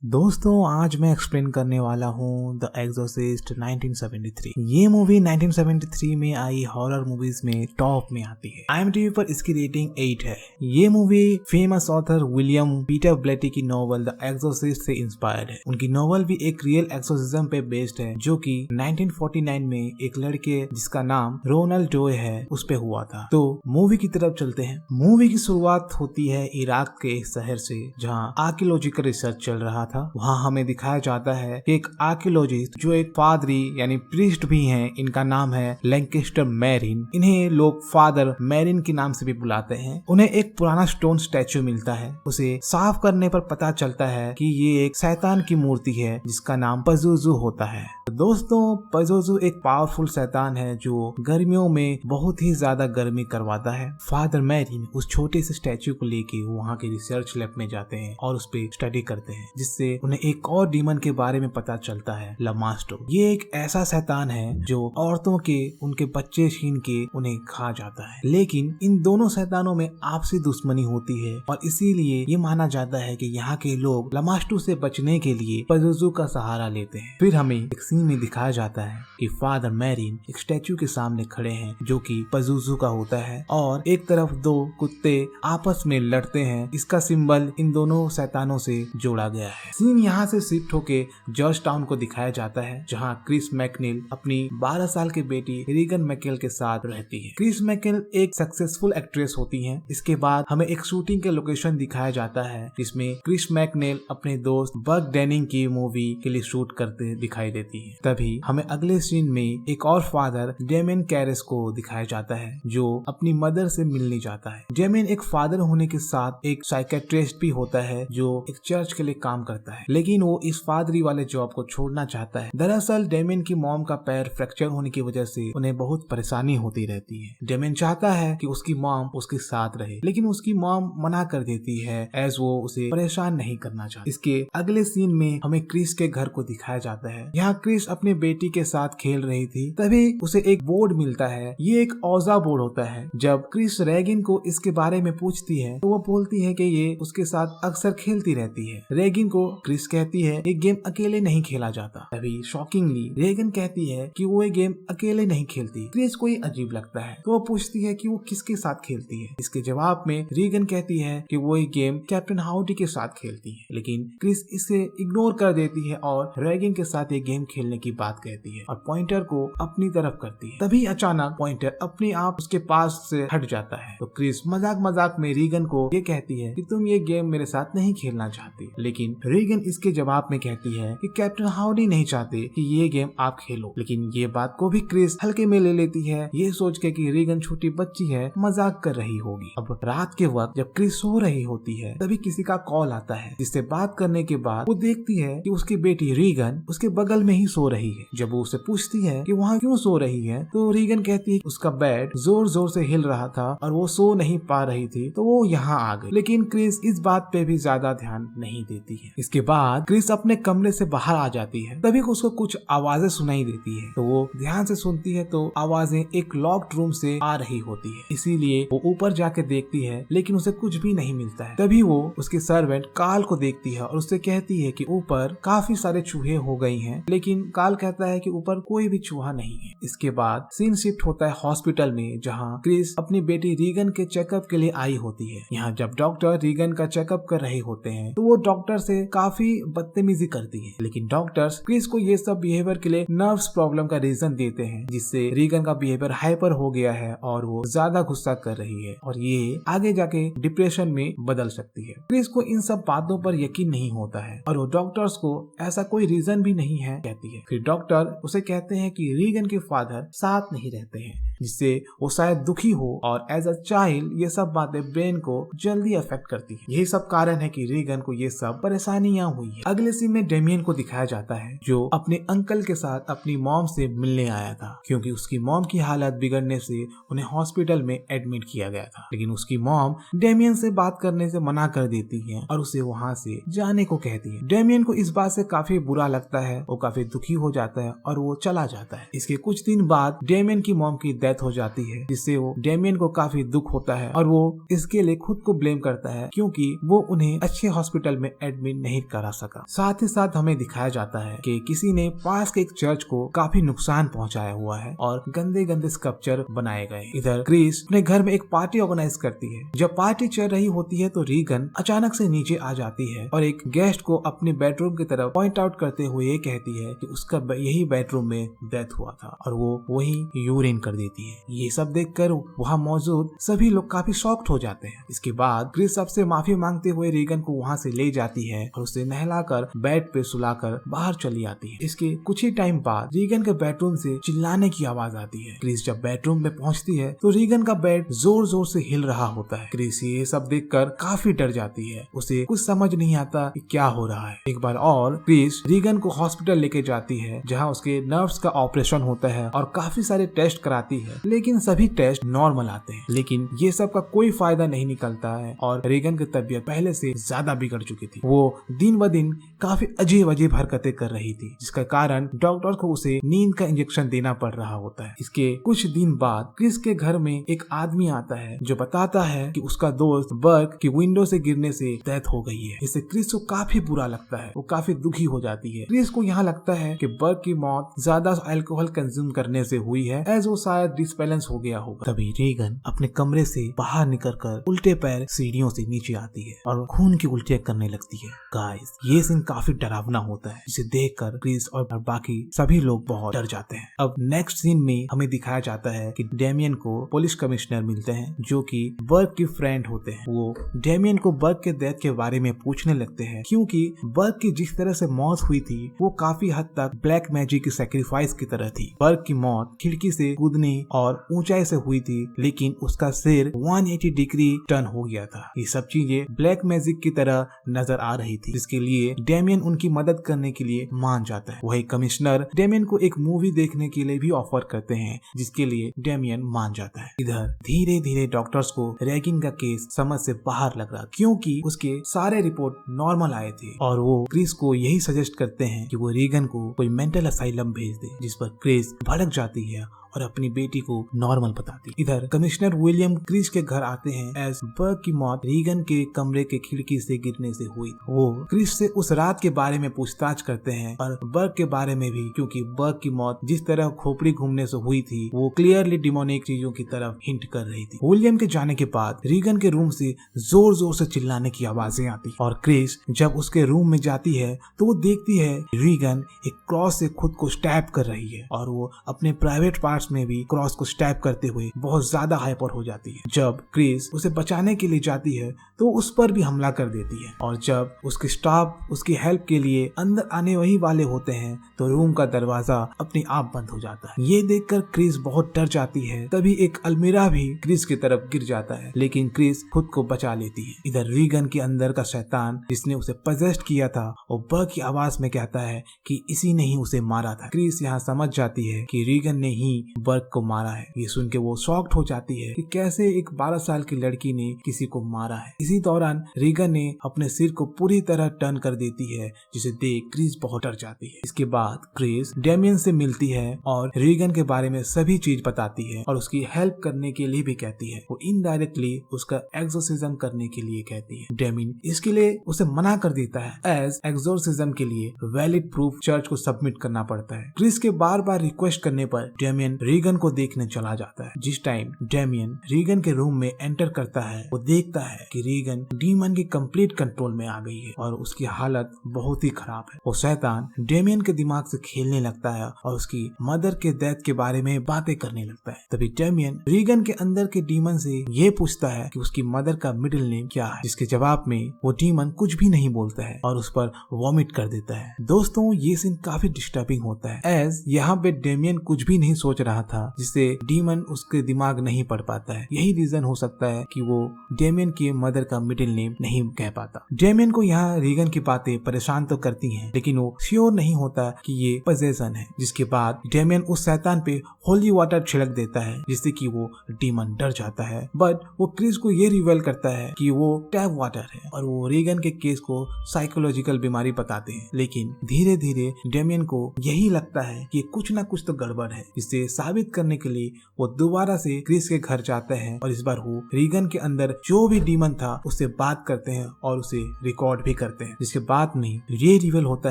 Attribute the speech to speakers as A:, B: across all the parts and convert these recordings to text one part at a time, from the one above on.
A: दोस्तों आज मैं एक्सप्लेन करने वाला हूँ द एग्जोर्सिस्ट 1973। ये मूवी 1973 में आई हॉरर मूवीज में टॉप में आती है। IMDb पर इसकी रेटिंग 8 है। ये movie famous author William Peter Blatty की नॉवल द एग्जोर्सिस्ट से इंस्पायर्ड है। उनकी नॉवल भी एक रियल एक्सोर्सिज्म पे बेस्ड है जो कि 1949 में एक लड़के जिसका नाम रोनाल्ड डोय है उस पे हुआ था। तो मूवी की तरफ चलते हैं। मूवी की शुरुआत होती है इराक के एक शहर से जहाँ आर्कियोलॉजिकल रिसर्च चल रहा था। वहाँ हमें दिखाया जाता है कि एक आर्कियोलॉजिस्ट जो एक पादरी यानी प्रीस्ट भी हैं, इनका नाम है लैंकेस्टर मैरिन। इन्हें लोग फादर मैरिन के नाम से भी बुलाते हैं। उन्हें एक पुराना स्टोन स्टैचू मिलता है। उसे साफ करने पर पता चलता है कि ये एक शैतान की मूर्ति है जिसका नाम पजुजू होता है। दोस्तों पजुजू एक पावरफुल शैतान है जो गर्मियों में बहुत ही ज्यादा गर्मी करवाता है। फादर मैरिन उस छोटे से स्टैचू को लेके वहाँ के रिसर्च लैब में जाते हैं और उस पे स्टडी करते हैं, जिससे उन्हें एक और डीमन के बारे में पता चलता है, लमास्टो। ये एक ऐसा शैतान है जो औरतों के उनके बच्चे छीन के उन्हें खा जाता है। लेकिन इन दोनों शैतानों में आपसी दुश्मनी होती है और इसीलिए ये माना जाता है कि यहाँ के लोग लमास्टो से बचने के लिए पजुजू का सहारा लेते हैं। फिर हमें एक सीन में दिखाया जाता है कि फादर मैरिन एक स्टैचू के सामने खड़े हैं जो कि पजुजू का होता है और एक तरफ दो कुत्ते आपस में लड़ते हैं। इसका सिंबल इन दोनों शैतानों से जोड़ा गया है। सीन यहाँ से शिफ्ट होके जॉर्ज टाउन को दिखाया जाता है जहाँ क्रिस मैकनील अपनी 12 साल की बेटी रीगन मैकेल के साथ रहती है। क्रिस मैकेल एक सक्सेसफुल एक्ट्रेस होती हैं। इसके बाद हमें एक शूटिंग के लोकेशन दिखाया जाता है जिसमें क्रिस मैकनील अपने दोस्त बग डेनिंग की मूवी के लिए शूट करते दिखाई देती है। तभी हमें अगले सीन में एक और फादर डेमियन कैरेस को दिखाया जाता है जो अपनी मदर से मिलने जाता है। डेमियन एक फादर होने के साथ एक साइकेट्रिस्ट भी होता है जो एक चर्च के लिए काम करता है, लेकिन वो इस फादरी वाले जॉब को छोड़ना चाहता है। दरअसल डेमियन की मॉम का पैर फ्रैक्चर होने की वजह से उन्हें बहुत परेशानी होती रहती है। डेमियन चाहता है कि उसकी मॉम उसके साथ रहे, लेकिन उसकी मॉम मना कर देती है एज वो उसे परेशान नहीं करना चाहती। इसके अगले सीन में हमें क्रिस के घर को दिखाया जाता है। यहाँ क्रिस अपनी बेटी के साथ खेल रही थी, तभी उसे एक बोर्ड मिलता है। ये एक औजा बोर्ड होता है। जब क्रिस रेगिन को इसके बारे में पूछती है तो वो बोलती है कि ये उसके साथ अक्सर खेलती रहती है। रेगिन को क्रिस कहती है ये गेम अकेले नहीं खेला जाता। तभी शॉकिंगली रेगन कहती है कि वो ये गेम अकेले नहीं खेलती। क्रिस को ये अजीब लगता है तो वो पूछती है कि वो किसके साथ खेलती है। इसके जवाब में रेगन कहती है कि वो ये गेम कैप्टन हाउडी के साथ खेलती है, लेकिन क्रिस इसे इग्नोर कर देती है और रेगन के साथ ये गेम खेलने की बात कहती है और पॉइंटर को अपनी तरफ करती है। तभी अचानक पॉइंटर अपने आप उसके पास से हट जाता है तो क्रिस मजाक मजाक में रेगन को ये कहती है कि तुम ये गेम मेरे साथ नहीं खेलना चाहती, लेकिन रेगन इसके जवाब में कहती है कि कैप्टन हाउडी नहीं चाहते कि ये गेम आप खेलो। लेकिन ये बात को भी क्रिस हल्के में ले लेती है, ये सोच के कि रेगन छोटी बच्ची है, मजाक कर रही होगी। अब रात के वक्त जब क्रिस सो रही होती है तभी किसी का कॉल आता है, जिससे बात करने के बाद वो देखती है कि उसकी बेटी रीगन उसके बगल में ही सो रही है। जब वो उसे पूछती है कि वहाँ क्यों सो रही है तो रीगन कहती है उसका बेड जोर जोर से हिल रहा था और वो सो नहीं पा रही थी तो वो यहाँ आ गई। लेकिन क्रिस इस बात पे भी ज्यादा ध्यान नहीं देती है। इसके बाद क्रिस अपने कमरे से बाहर आ जाती है। तभी उसको कुछ आवाजें सुनाई देती है तो वो ध्यान से सुनती है तो आवाजें एक लॉक्ड रूम से आ रही होती है। इसीलिए वो ऊपर जाके देखती है लेकिन उसे कुछ भी नहीं मिलता है। तभी वो उसके सर्वेंट काल को देखती है और उससे कहती है कि ऊपर काफी सारे चूहे हो गई हैं, लेकिन काल कहता है कि ऊपर कोई भी चूहा नहीं है। इसके बाद सीन शिफ्ट होता है हॉस्पिटल में जहाँ क्रिस अपनी बेटी रीगन के चेकअप के लिए आई होती है। यहाँ जब डॉक्टर रीगन का चेकअप कर रहे होते हैं तो वो डॉक्टर से काफी बदतमीजी करती है, लेकिन डॉक्टर्स क्रिस को ये सब बिहेवियर के लिए नर्व्स प्रॉब्लम का रीजन देते हैं, जिससे रीगन का बिहेवियर हाइपर हो गया है और वो ज्यादा गुस्सा कर रही है और ये आगे जाके डिप्रेशन में बदल सकती है। क्रिस को इन सब बातों पर यकीन नहीं होता है और वो डॉक्टर्स को ऐसा कोई रीजन भी नहीं है कहती है। फिर डॉक्टर उसे कहते हैं कि रीगन के फादर साथ नहीं रहते हैं, जिससे वो शायद दुखी हो और एज अ चाइल्ड ये सब बातें ब्रेन को जल्दी अफेक्ट करती है। यही सब कारण है कि रीगन को ये सब परेशानियां हुई है। अगले सीन में डेमियन को दिखाया जाता है जो अपने अंकल के साथ अपनी मॉम से मिलने आया था, क्योंकि उसकी मॉम की हालत बिगड़ने से उन्हें हॉस्पिटल में एडमिट किया गया था। लेकिन उसकी मॉम डेमियन से बात करने से मना कर देती है और उसे वहाँ से जाने को कहती है। डेमियन को इस बात से काफी बुरा लगता है, वो काफी दुखी हो जाता है और वो चला जाता है। इसके कुछ दिन बाद डेमियन की मॉम की डेथ डेथ हो जाती है, जिससे वो डेमियन को काफी दुख होता है और वो इसके लिए खुद को ब्लेम करता है क्योंकि वो उन्हें अच्छे हॉस्पिटल में एडमिट नहीं करा सका। साथ ही साथ हमें दिखाया जाता है कि किसी ने पास के एक चर्च को काफी नुकसान पहुंचाया हुआ है और गंदे गंदे स्कल्पचर बनाए गए। इधर क्रिस अपने घर में एक पार्टी ऑर्गेनाइज करती है। जब पार्टी चल रही होती है तो रीगन अचानक से नीचे आ जाती है और एक गेस्ट को अपने बेडरूम की तरफ पॉइंट आउट करते हुए ये कहती है कि उसका यही बेडरूम में डेथ हुआ था और वो वही यूरिन कर देती है। ये सब देखकर वहाँ मौजूद सभी लोग काफी शॉक्ड हो जाते हैं। इसके बाद क्रिस सबसे माफी मांगते हुए रीगन को वहाँ से ले जाती है और उसे नहलाकर बेड पे सुलाकर बाहर चली आती है। इसके कुछ ही टाइम बाद रीगन के बेडरूम से चिल्लाने की आवाज आती है। क्रिस जब बेडरूम में पहुँचती है तो रीगन का बेड जोर जोर से हिल रहा होता है। क्रिस ये सब देखकर काफी डर जाती है। उसे कुछ समझ नहीं आता कि क्या हो रहा है। एक बार और क्रिस रीगन को हॉस्पिटल लेके जाती है जहाँ उसके नर्व्स का ऑपरेशन होता है और काफी सारे टेस्ट कराती है, लेकिन सभी टेस्ट नॉर्मल आते हैं। लेकिन ये सब का कोई फायदा नहीं निकलता है और रीगन की तबीयत पहले से ज्यादा बिगड़ चुकी थी। वो दिन ब दिन काफी अजीब अजीब हरकतें कर रही थी, जिसका कारण डॉक्टर को उसे नींद का इंजेक्शन देना पड़ रहा होता है। इसके कुछ दिन बाद क्रिस के घर में एक आदमी आता है जो बताता है कि उसका दोस्त बर्क की विंडो से गिरने से डेथ हो गई है। इससे क्रिस को काफी बुरा लगता है, वो काफी दुखी हो जाती है। क्रिस को यहाँ लगता है कि बर्क की मौत ज्यादा अल्कोहल कंज्यूम करने से हुई है, एज वो शायद डिसबैलेंस हो गया होगा। तभी रीगन अपने कमरे से बाहर निकलकर उल्टे पैर सीढ़ियों से नीचे आती है और खून की उल्टियां करने लगती है। गाइस, ये सीन काफी डरावना होता है, जिसे देखकर क्रिस और बाकी सभी लोग बहुत डर जाते हैं। अब नेक्स्ट सीन में हमें दिखाया जाता है कि डेमियन को पुलिस कमिश्नर मिलते हैं जो कि बर्क की फ्रेंड होते हैं। वो डेमियन को बर्क के डेथ के बारे में पूछने लगते हैं क्योंकि बर्क की जिस तरह से मौत हुई थी वो काफी हद तक ब्लैक मैजिक की सैक्रिफाइस की तरह थी। बर्क की मौत खिड़की से कूदने और ऊंचाई से हुई थी, लेकिन उसका सिर 180 डिग्री टर्न हो गया था। ये सब चीजें ब्लैक मैजिक की तरह नजर आ रही थी, जिसके लिए डेमियन उनकी मदद करने के लिए मान जाता है। वही कमिश्नर डेमियन को एक मूवी देखने के लिए भी ऑफर करते हैं, जिसके लिए डेमियन मान जाता है। इधर धीरे धीरे डॉक्टर्स को रैगिंग का केस समझ से बाहर लग रहा क्योंकि उसके सारे रिपोर्ट नॉर्मल आए थे और वो क्रिस को यही सजेस्ट करते हैं कि वो रीगन को कोई मेंटल असाइलम भेज दे, जिस पर क्रिस भड़क जाती है और अपनी बेटी को नॉर्मल बताती। इधर कमिश्नर विलियम क्रिस के घर आते हैं एज बर्क की मौत रीगन के कमरे के खिड़की से गिरने से हुई। वो क्रिस से उस रात के बारे में पूछताछ करते हैं और बर्क के बारे में भी, क्योंकि बर्क की मौत जिस तरह खोपड़ी घूमने से हुई थी वो क्लियरली डिमोनिक चीजों की तरफ हिंट कर रही थी। विलियम के जाने के बाद रीगन के रूम से जोर जोर से चिल्लाने की आवाजें आती और क्रिस जब उसके रूम में जाती है तो वो देखती है रीगन एक क्रॉस से खुद को स्टैब कर रही है और वो अपने प्राइवेट पार्ट में भी क्रॉस को स्टैब करते हुए बहुत ज्यादा हाइपर हो जाती है। जब क्रिस उसे बचाने के लिए जाती है तो उस पर भी हमला कर देती है और जब उसके स्टाफ उसकी हेल्प के लिए अंदर आने वही वाले होते हैं तो रूम का दरवाजा अपने आप बंद हो जाता है। ये देखकर क्रिस बहुत डर जाती है। तभी एक अलमीरा भी क्रिस की तरफ गिर जाता है, लेकिन क्रिस खुद को बचा लेती है। इधर रीगन के अंदर का शैतान जिसने उसे पजेस्ट किया था वो बर्क की आवाज में कहता है कि इसी ने ही उसे मारा था। क्रिस यहाँ समझ जाती है कि रीगन ने ही बर्क को मारा है। ये सुन के वो शॉक्ड हो जाती है कि कैसे एक 12 साल की लड़की ने किसी को मारा है। इसी दौरान रीगन ने अपने सिर को पूरी तरह टर्न कर देती है, जिसे देख क्रिस बहुत डर जाती है। इसके बाद क्रिस डेमियन से मिलती है और रीगन के बारे में सभी चीज बताती है और उसकी हेल्प करने के लिए भी कहती है। वो इनडायरेक्टली उसका एक्सोर्सिज्म करने के लिए कहती है। डेमियन इसके लिए उसे मना कर देता है एज एक्सोर्सिज्म के लिए वैलिड प्रूफ चर्च को सबमिट करना पड़ता है। क्रिस के बार बार रिक्वेस्ट करने पर डेमियन रीगन को देखने चला जाता है। जिस टाइम डेमियन रीगन के रूम में एंटर करता है वो देखता है कि रीगन डीमन के कंप्लीट कंट्रोल में आ गई है और उसकी हालत बहुत ही खराब है। वो शैतान डेमियन के दिमाग से खेलने लगता है और उसकी मदर के डेथ के बारे में बातें करने लगता है। तभी डेमियन रीगन के अंदर के डीमन से ये पूछता है कि उसकी मदर का मिडिल नेम क्या है, जिसके जवाब में वो डीमन कुछ भी नहीं बोलता है और उस पर वॉमिट कर देता है। दोस्तों, ये सीन काफी डिस्टर्बिंग होता है एज यहाँ पे डेमियन कुछ भी नहीं सोच रहा था, जिससे डीमन उसके दिमाग नहीं पढ़ पाता है। यही रीजन हो सकता है कि वो डेमियन की मदर का मिडिल नेम नहीं कह पाता। डेमियन को यहाँ रीगन की बातें परेशान तो करती हैं, लेकिन वो श्योर नहीं होता कि ये पजेशन है। जिसके बाद डेमियन उस शैतान पे होली वाटर छिड़क देता है, जिससे कि वो डीमन डर जाता है। बट वो क्रिस को ये रिवील करता है कि वो टैप वाटर है और वो रीगन के केस को साइकोलॉजिकल बीमारी बताते हैं। लेकिन धीरे धीरे डेमियन को यही लगता है कि कुछ ना कुछ तो गड़बड़ है, जिससे साबित करने के लिए वो दोबारा से क्रिस के घर जाते हैं और इस बार वो रीगन के अंदर जो भी डीमन था उससे बात करते हैं और उसे रिकॉर्ड भी करते हैं, जिसके बाद में ये रिवील होता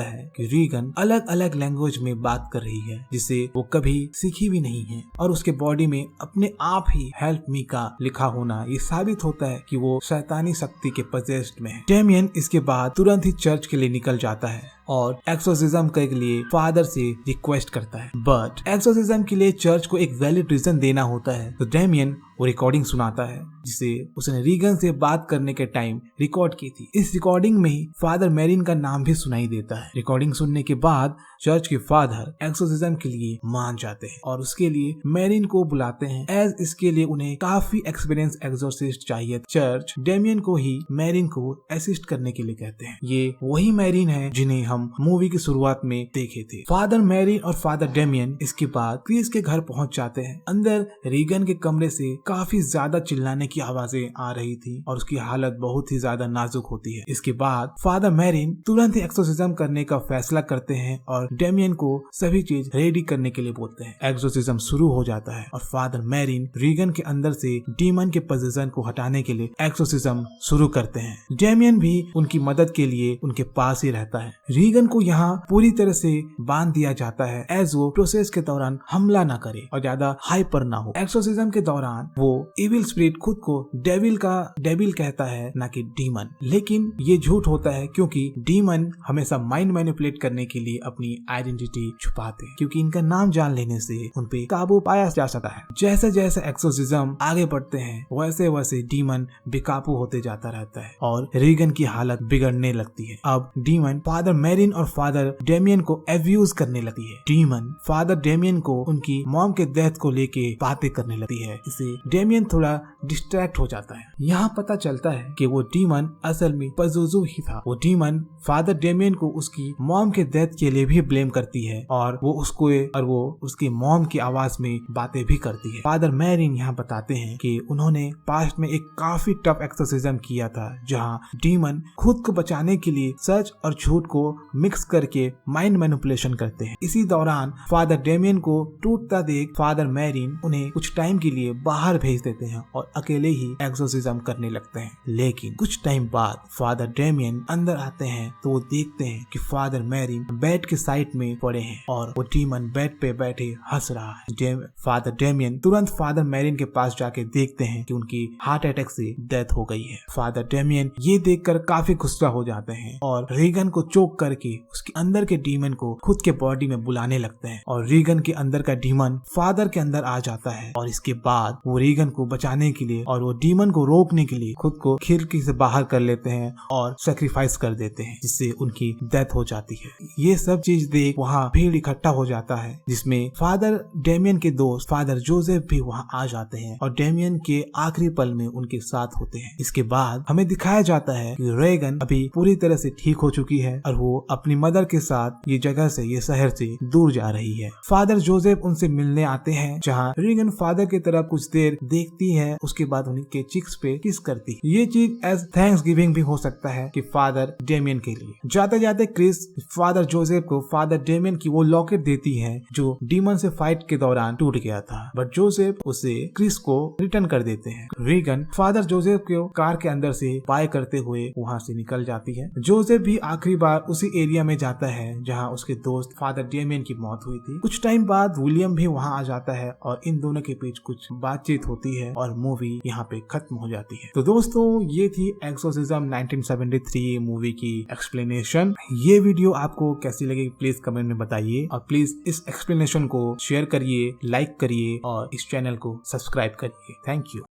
A: है कि रीगन अलग अलग लैंग्वेज में बात कर रही है जिसे वो कभी सीखी भी नहीं है और उसके बॉडी में अपने आप ही हेल्प मी का लिखा होना ये साबित होता है कि वो शैतानी शक्ति के पजेस्ड में है। डेमियन इसके बाद तुरंत ही चर्च के लिए निकल जाता है और एक्सोर्सिज्म के लिए फादर से रिक्वेस्ट करता है, बट एक्सोर्सिज्म के लिए चर्च को एक वैलिड रीजन देना होता है। तो डेमियन वो रिकॉर्डिंग सुनाता है जिसे उसने रीगन से बात करने के टाइम रिकॉर्ड की थी। इस रिकॉर्डिंग में फादर मैरिन का नाम भी सुनाई देता है। रिकॉर्डिंग सुनने के बाद चर्च के फादर एक्सोर्सिज्म के लिए मान जाते हैं और उसके लिए मैरिन को बुलाते हैं एज इसके लिए उन्हें काफी एक्सपीरियंस एक्सोर्सिस्ट चाहिए। चर्च डेमियन को ही मैरिन को असिस्ट करने के लिए कहते हैं। ये वही मैरिन है जिन्हें हम मूवी की शुरुआत में देखे थे। फादर मैरिन और फादर डेमियन इसके बाद क्रिस के घर पहुंच जाते हैं। अंदर रीगन के कमरे से काफी ज्यादा चिल्लाने की आवाजें आ रही थी और उसकी हालत बहुत ही ज्यादा नाजुक होती है। इसके बाद फादर मैरिन तुरंत ही एक्सोर्सिज्म करने का फैसला करते हैं और डेमियन को सभी चीज रेडी करने के लिए बोलते हैं। एक्सोर्सिज्म शुरू हो जाता है और फादर मैरिन रीगन के अंदर से डीमन के पोजीशन को हटाने के लिए एक्सोर्सिज्म शुरू करते हैं। डेमियन भी उनकी मदद के लिए उनके पास ही रहता है। रीगन को यहाँ पूरी तरह से बांध दिया जाता है एज वो प्रोसेस के दौरान हमला ना करे और ज्यादा हाइपर ना हो। एक्सोर्सिज्म के दौरान वो इविल स्पिरिट खुद को डेविल कहता है ना कि डीमन, लेकिन ये झूठ होता है क्योंकि डीमन हमेशा माइंड मैनिपुलेट करने के लिए अपनी आइडेंटिटी छुपाते हैं क्योंकि इनका नाम जान लेने से उन पे काबू पाया जा सकता है। जैसे जैसे एक्सोर्सिज्म आगे बढ़ते हैं वैसे वैसे डीमन बेकाबू होते जाता रहता है और रीगन की हालत बिगड़ने लगती है। अब डीमन फादर मैरिन और फादर डेमियन को एब्यूज करने लगती है। डीमन फादर डेमियन को उनकी मॉम के डेथ को लेके बातें करने लगती है। इसे डेमियन थोड़ा डिस्ट्रैक्ट हो जाता है। यहाँ पता चलता है कि वो डीमन असल में पजुजू ही था। वो डीमन फादर डेमियन को उसकी मॉम के डेथ के लिए भी ब्लेम करती है और वो उसकी मॉम की आवाज में बातें भी करती है। फादर मैरिन यहाँ बताते हैं कि उन्होंने पास्ट में एक काफी टफ एक्सोर्सिज्म किया था जहाँ डीमन खुद को बचाने के लिए सच और झूठ को मिक्स करके माइंड मैनिपुलेशन करते हैं। इसी दौरान फादर डेमियन को टूटता देख फादर मैरिन उन्हें कुछ टाइम के लिए बाहर भेज देते हैं और अकेले ही एक्सोर्सिज्म करने लगते हैं। लेकिन कुछ टाइम बाद फादर डेमियन अंदर आते हैं तो वो देखते हैं कि फादर मैरिन बेड के साइड में पड़े हैं और वो डीमन बेड पे बैठे हंस रहा है। फादर डेमियन तुरंत फादर मैरिन के पास जाके देखते हैं कि उनकी हार्ट अटैक से डेथ हो गई है। फादर डेमियन ये देखकर काफी गुस्सा हो जाते हैं और रीगन को चोक करके उसके अंदर के डीमन को खुद के बॉडी में बुलाने लगते हैं और रीगन के अंदर का डीमन फादर के अंदर आ जाता है और इसके बाद वो रीगन को बचाने के लिए और वो डीमन को रोकने के लिए खुद को खिड़की से बाहर कर लेते हैं और सेक्रीफाइस कर देते हैं जिससे उनकी डेथ हो जाती है। ये सब चीज देख वहाँ भीड़ इकट्ठा हो जाता है जिसमें फादर डेमियन के दोस्त फादर जोसेफ भी वहाँ आ जाते हैं और डेमियन के आखिरी पल में उनके साथ होते हैं। इसके बाद हमें दिखाया जाता है कि रीगन अभी पूरी तरह से ठीक हो चुकी है और वो अपनी मदर के साथ ये जगह से ये शहर से दूर जा रही है। फादर जोसेफ उनसे मिलने आते हैं जहाँ रीगन फादर की तरफ कुछ देर देखती है, उसके बाद उनके चिक्स पे किस करती है। ये चीज एज थैंक्स गिविंग भी हो सकता है कि फादर डेमियन के लिए। जाते जाते क्रिस फादर जोसेफ को फादर डेमियन की वो लॉकेट देती है जो डीमन से फाइट के दौरान टूट गया था, बट जोसेफ उसे क्रिस को रिटर्न कर देते हैं। रीगन फादर जोसेफ को कार के अंदर से बाय करते हुए वहाँ से निकल जाती है। जोसेफ भी आखिरी बार उसी एरिया में जाता है जहाँ उसके दोस्त फादर डेमियन की मौत हुई थी। कुछ टाइम बाद विलियम भी वहाँ आ जाता है और इन दोनों के बीच कुछ बातचीत होती है और मूवी यहाँ पे खत्म हो जाती है। तो दोस्तों ये थी एक्सोर्सिज्म 1973 मूवी की एक्सप्लेनेशन। ये वीडियो आपको कैसी लगी प्लीज कमेंट में बताइए और प्लीज इस एक्सप्लेनेशन को शेयर करिए, लाइक करिए और इस चैनल को सब्सक्राइब करिए। Thank you.